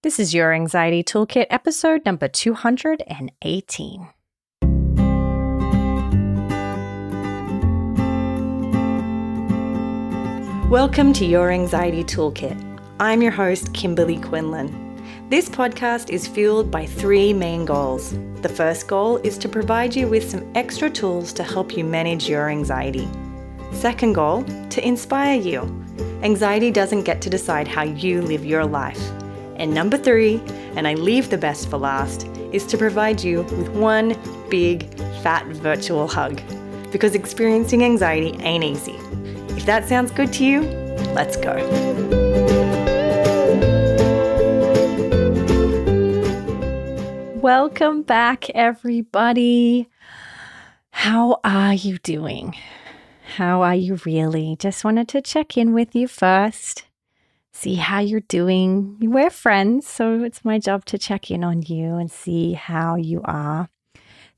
This is Your Anxiety Toolkit, episode number 218. Welcome to Your Anxiety Toolkit. I'm your host, Kimberley Quinlan. This podcast is fueled by three main goals. The first goal is to provide you with some extra tools to help you manage your anxiety. Second goal, to inspire you. Anxiety doesn't get to decide how you live your life. And number three, and I leave the best for last, is to provide you with one big, fat virtual hug. Because experiencing anxiety ain't easy. If that sounds good to you, let's go. Welcome back, everybody. How are you doing? How are you really? Just wanted to check in with you first. See how you're doing. We're friends, so it's my job to check in on you and see how you are.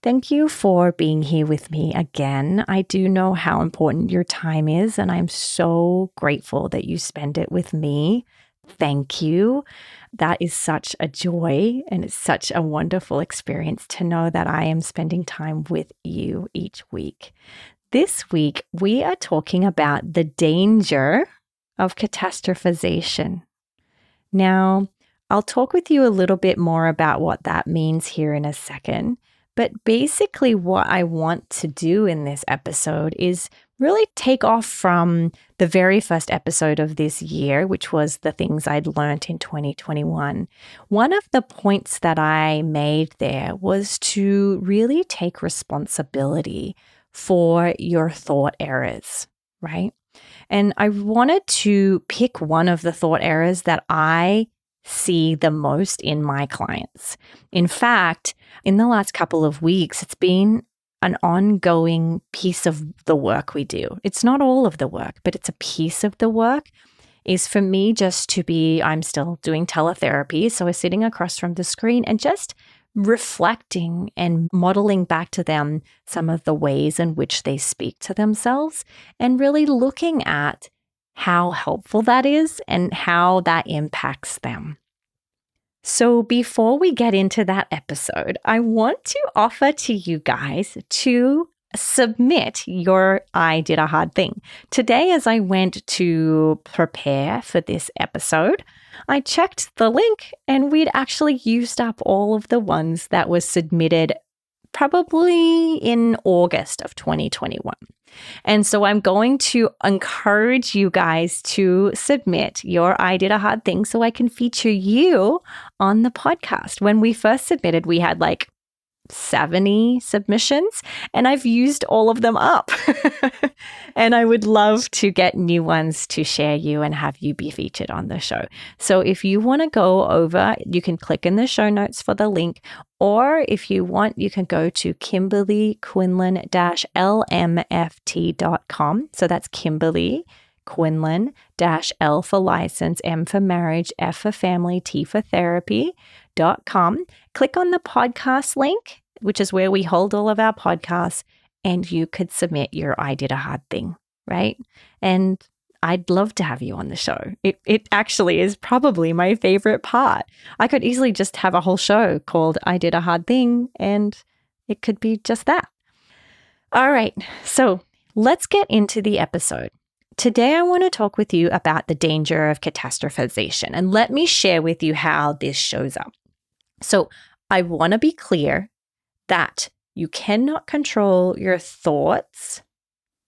Thank you for being here with me again. I do know how important your time is, and I'm so grateful that you spend it with me. Thank you. That is such a joy, and it's such a wonderful experience to know that I am spending time with you each week. This week, we are talking about the danger of catastrophization. Now, I'll talk with you a little bit more about what that means here in a second, but basically what I want to do in this episode is really take off from the very first episode of this year, which was the things I'd learned in 2021. One of the points that I made there was to really take responsibility for your thought errors, right? And I wanted to pick one of the thought errors that I see the most in my clients. In fact, in the last couple of weeks, it's been an ongoing piece of the work we do. It's not all of the work, but it's a piece of the work is for me just to be, I'm still doing teletherapy. So we're sitting across from the screen and just reflecting and modeling back to them some of the ways in which they speak to themselves and really looking at how helpful that is and how that impacts them. So before we get into that episode, I want to offer to you guys to submit your I did a hard thing. Today, as I went to prepare for this episode, I checked the link and we'd actually used up all of the ones that were submitted probably in August of 2021. And so I'm going to encourage you guys to submit your I did a hard thing so I can feature you on the podcast. When we first submitted, we had like 70 submissions and I've used all of them up. And I would love to get new ones to share you and have you be featured on the show. So if you want to go over, you can click in the show notes for the link, or if you want, you can go to kimberley-quinlan-lmft.com. So that's Kimberley Quinlan-L for license, M for marriage, F for family, T for therapy.com. Click on the podcast link, which is where we hold all of our podcasts, and you could submit your I did a hard thing, right? And I'd love to have you on the show. It actually is probably my favorite part. I could easily just have a whole show called I did a hard thing, and it could be just that. All right, so let's get into the episode. Today, I want to talk with you about the danger of catastrophization, and let me share with you how this shows up. So I want to be clear that you cannot control your thoughts,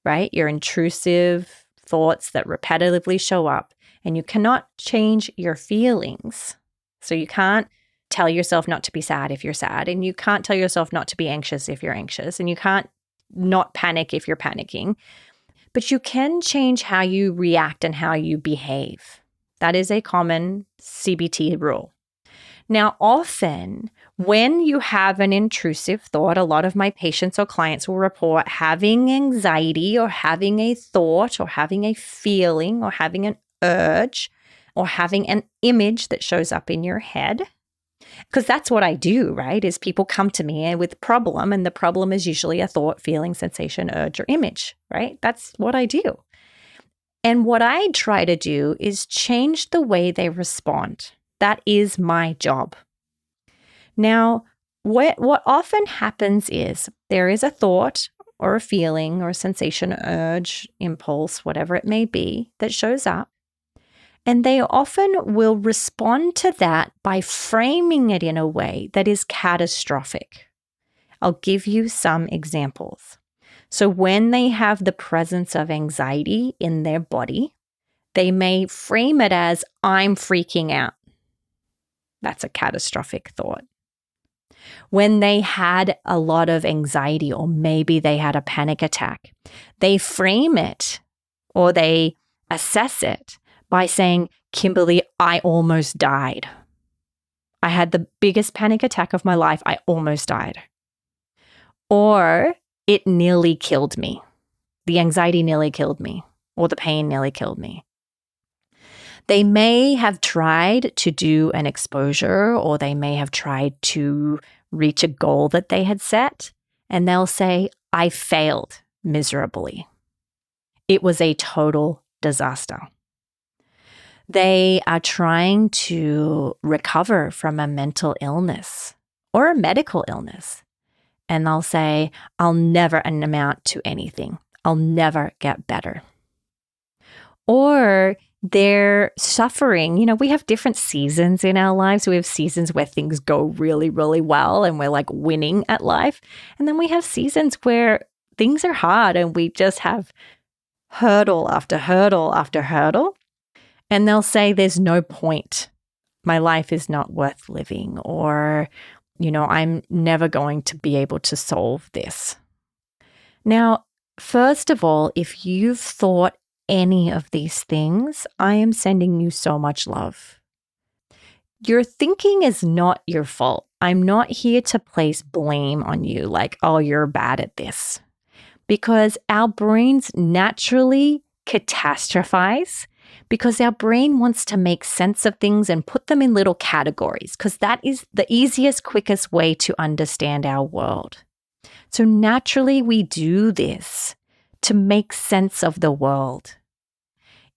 right? Your intrusive thoughts that repetitively show up, and you cannot change your feelings. So you can't tell yourself not to be sad if you're sad, and you can't tell yourself not to be anxious if you're anxious, and you can't not panic if you're panicking. But you can change how you react and how you behave. That is a common CBT rule. Now, often when you have an intrusive thought, a lot of my patients or clients will report having anxiety or having a thought or having a feeling or having an urge or having an image that shows up in your head. Because that's what I do, right? Is people come to me with a problem, and the problem is usually a thought, feeling, sensation, urge, or image, right? That's what I do. And what I try to do is change the way they respond. That is my job. Now, what often happens is there is a thought or a feeling or a sensation, urge, impulse, whatever it may be, that shows up. And they often will respond to that by framing it in a way that is catastrophic. I'll give you some examples. So when they have the presence of anxiety in their body, they may frame it as, I'm freaking out. That's a catastrophic thought. When they had a lot of anxiety, or maybe they had a panic attack, they frame it or they assess it by saying, Kimberley, I almost died. I had the biggest panic attack of my life. I almost died. Or it nearly killed me. The anxiety nearly killed me, or the pain nearly killed me. They may have tried to do an exposure, or they may have tried to reach a goal that they had set, and they'll say, I failed miserably. It was a total disaster. They are trying to recover from a mental illness or a medical illness, and they'll say, I'll never amount to anything. I'll never get better. Or they're suffering. You know, we have different seasons in our lives. We have seasons where things go really, really well and we're like winning at life. And then we have seasons where things are hard and we just have hurdle after hurdle after hurdle. And they'll say, there's no point. My life is not worth living. Or, I'm never going to be able to solve this. Now, first of all, if you've thought any of these things, I am sending you so much love. Your thinking is not your fault. I'm not here to place blame on you like, oh, you're bad at this. Because our brains naturally catastrophize because our brain wants to make sense of things and put them in little categories because that is the easiest, quickest way to understand our world. So naturally, we do this to make sense of the world.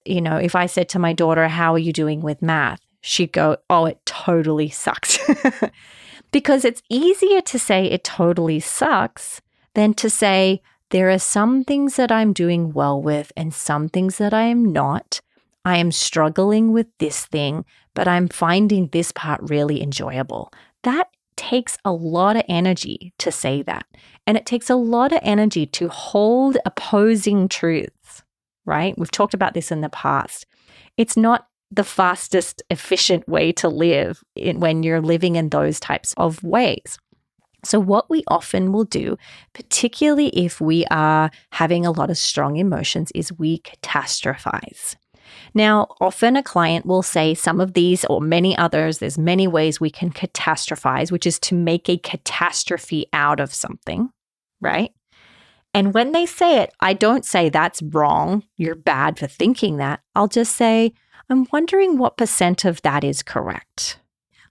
If I said to my daughter, how are you doing with math? She'd go, oh, it totally sucks. Because it's easier to say it totally sucks than to say there are some things that I'm doing well with and some things that I am not. I am struggling with this thing, but I'm finding this part really enjoyable. That takes a lot of energy to say that. And it takes a lot of energy to hold opposing truths, right? We've talked about this in the past. It's not the fastest, efficient way to live when you're living in those types of ways. So what we often will do, particularly if we are having a lot of strong emotions, is we catastrophize. Now, often a client will say some of these or many others, there's many ways we can catastrophize, which is to make a catastrophe out of something, right? And when they say it, I don't say that's wrong, you're bad for thinking that. I'll just say, I'm wondering what % of that is correct.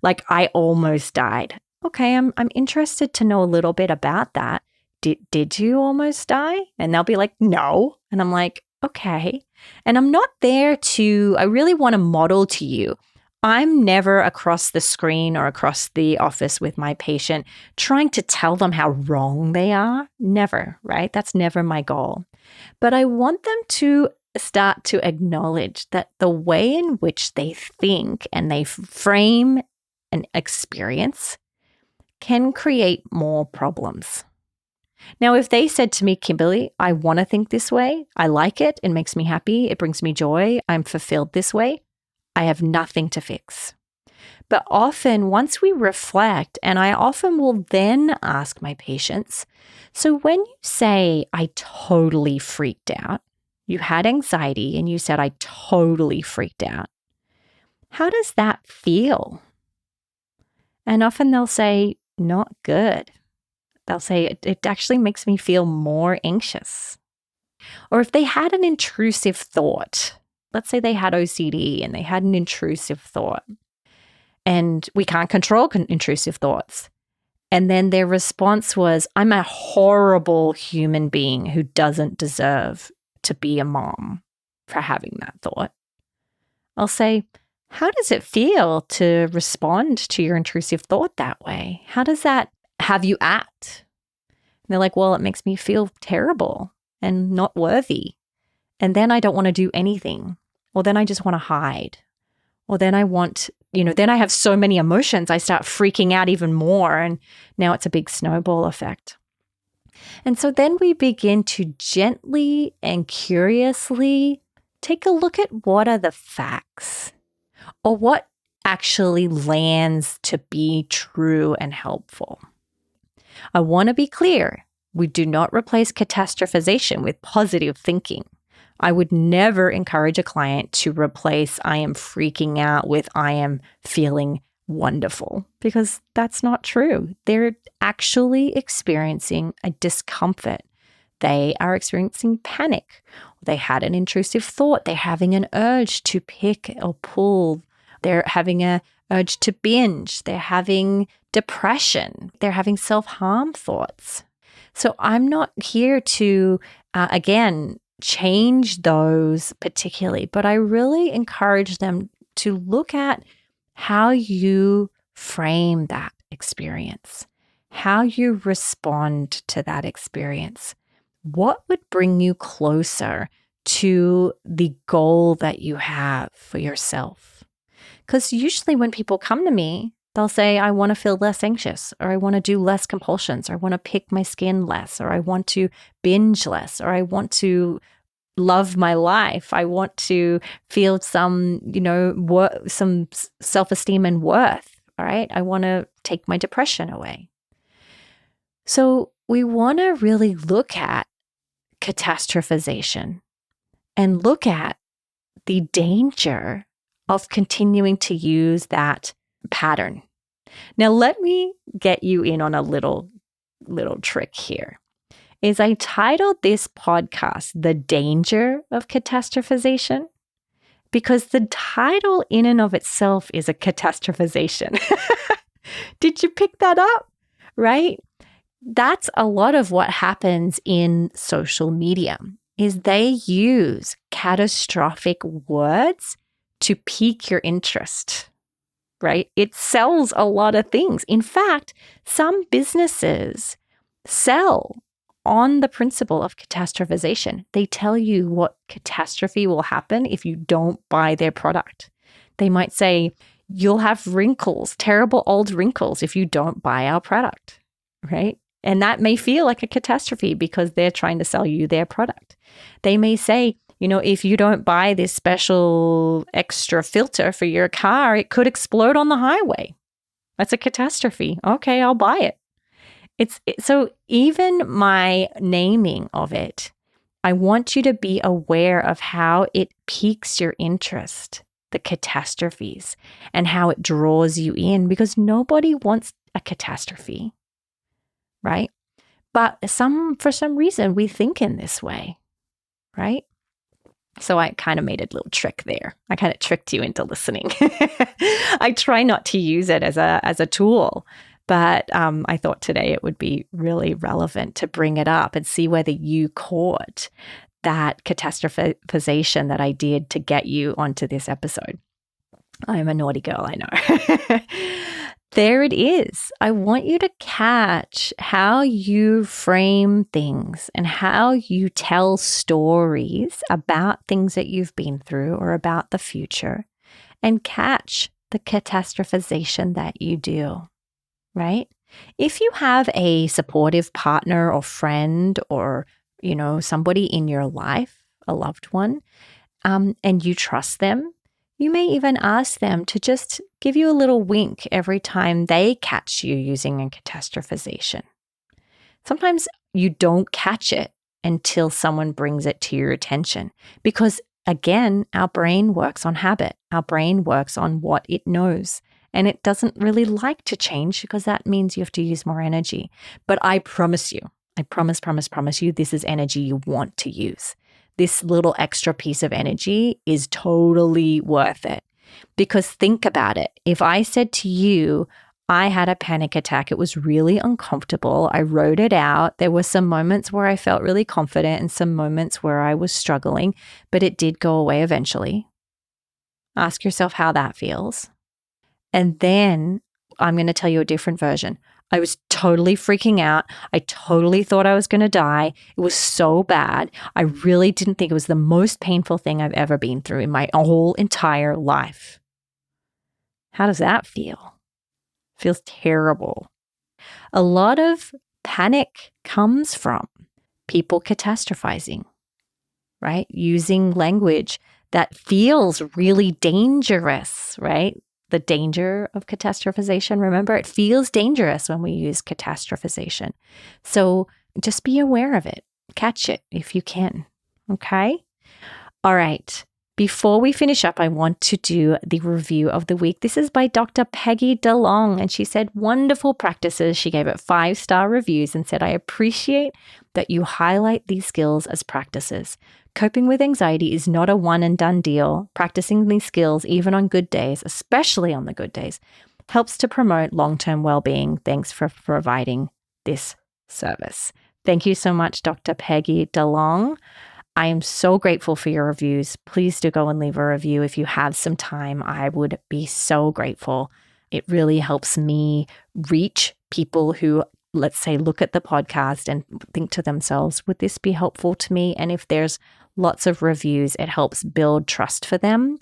Like, I almost died. Okay, I'm interested to know a little bit about that. Did you almost die? And they'll be like, no. And I'm like, okay. And I'm not there I really want to model to you. I'm never across the screen or across the office with my patient trying to tell them how wrong they are. Never, right? That's never my goal. But I want them to start to acknowledge that the way in which they think and they frame an experience can create more problems. Now, if they said to me, Kimberley, I want to think this way, I like it, it makes me happy, it brings me joy, I'm fulfilled this way, I have nothing to fix. But often, once we reflect, and I often will then ask my patients, so when you say, I totally freaked out, you had anxiety and you said, I totally freaked out, how does that feel? And often they'll say, not good. They'll say, it actually makes me feel more anxious. Or if they had an intrusive thought, let's say they had OCD and they had an intrusive thought, and we can't control intrusive thoughts. And then their response was, I'm a horrible human being who doesn't deserve to be a mom for having that thought. I'll say, how does it feel to respond to your intrusive thought that way? How does that have you act? And they're like, well, it makes me feel terrible and not worthy. And then I don't want to do anything. Or then I just want to hide. Or then I want, then I have so many emotions, I start freaking out even more. And now it's a big snowball effect. And so then we begin to gently and curiously take a look at what are the facts or what actually lands to be true and helpful. I want to be clear. We do not replace catastrophization with positive thinking. I would never encourage a client to replace I am freaking out with I am feeling wonderful, because that's not true. They're actually experiencing a discomfort. They are experiencing panic. They had an intrusive thought. They're having an urge to pick or pull. They're having an urge to binge. They're having depression. They're having self-harm thoughts. So I'm not here to, again, change those particularly, but I really encourage them to look at how you frame that experience, how you respond to that experience. What would bring you closer to the goal that you have for yourself? Because usually when people come to me, they'll say, I want to feel less anxious, or I want to do less compulsions, or I want to pick my skin less, or I want to binge less, or I want to love my life. I want to feel some, some self-esteem and worth, all right? I want to take my depression away. So we want to really look at catastrophization and look at the danger of continuing to use that pattern. Now, let me get you in on a little trick here. Is I titled this podcast, The Danger of Catastrophization, because the title in and of itself is a catastrophization. Did you pick that up? Right? That's a lot of what happens in social media, is they use catastrophic words to pique your interest, right? It sells a lot of things. In fact, some businesses sell on the principle of catastrophization. They tell you what catastrophe will happen if you don't buy their product. They might say, you'll have wrinkles, terrible old wrinkles, if you don't buy our product, right? And that may feel like a catastrophe because they're trying to sell you their product. They may say, if you don't buy this special extra filter for your car, it could explode on the highway. That's a catastrophe. Okay, I'll buy it. So even my naming of it, I want you to be aware of how it piques your interest, the catastrophes, and how it draws you in, because nobody wants a catastrophe, right? But for some reason, we think in this way, right? So I kind of made a little trick there. I kind of tricked you into listening. I try not to use it as a tool. But I thought today it would be really relevant to bring it up and see whether you caught that catastrophization that I did to get you onto this episode. I'm a naughty girl, I know. There it is. I want you to catch how you frame things and how you tell stories about things that you've been through or about the future, and catch the catastrophization that you do. Right? If you have a supportive partner or friend or, somebody in your life, a loved one, and you trust them, you may even ask them to just give you a little wink every time they catch you using a catastrophization. Sometimes you don't catch it until someone brings it to your attention because, again, our brain works on habit. Our brain works on what it knows. And it doesn't really like to change because that means you have to use more energy. But I promise you, I promise you, this is energy you want to use. This little extra piece of energy is totally worth it. Because think about it. If I said to you, I had a panic attack, it was really uncomfortable. I wrote it out. There were some moments where I felt really confident and some moments where I was struggling, but it did go away eventually. Ask yourself how that feels. And then I'm going to tell you a different version. I was totally freaking out. I totally thought I was going to die. It was so bad. I really didn't think it was the most painful thing I've ever been through in my whole entire life. How does that feel? Feels terrible. A lot of panic comes from people catastrophizing, right? Using language that feels really dangerous, right? The danger of catastrophization. Remember, it feels dangerous when we use catastrophization. So just be aware of it. Catch it if you can. Okay? All right. Before we finish up, I want to do the review of the week. This is by Dr. Peggy DeLong, and she said, wonderful practices. She gave it 5-star reviews and said, I appreciate that you highlight these skills as practices. Coping with anxiety is not a one and done deal. Practicing these skills, even on good days, especially on the good days, helps to promote long-term well-being. Thanks for providing this service. Thank you so much, Dr. Peggy DeLong. I am so grateful for your reviews. Please do go and leave a review if you have some time. I would be so grateful. It really helps me reach people who, let's say, look at the podcast and think to themselves, would this be helpful to me? And if there's lots of reviews, it helps build trust for them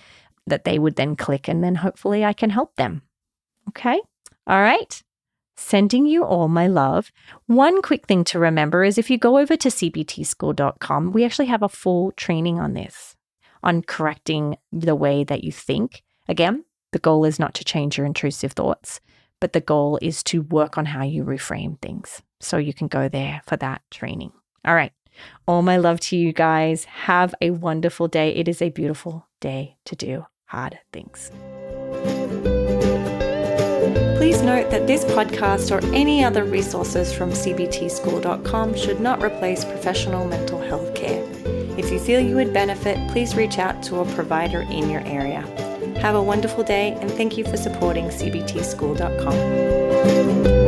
that they would then click, and then hopefully I can help them. Okay? All right. Sending you all my love. One quick thing to remember is if you go over to cbtschool.com, we actually have a full training on this, on correcting the way that you think. Again, the goal is not to change your intrusive thoughts, but the goal is to work on how you reframe things. So you can go there for that training. All right. All my love to you guys. Have a wonderful day. It is a beautiful day to do hard things. Please note that this podcast or any other resources from cbtschool.com should not replace professional mental health care. If you feel you would benefit, please reach out to a provider in your area. Have a wonderful day, and thank you for supporting cbtschool.com.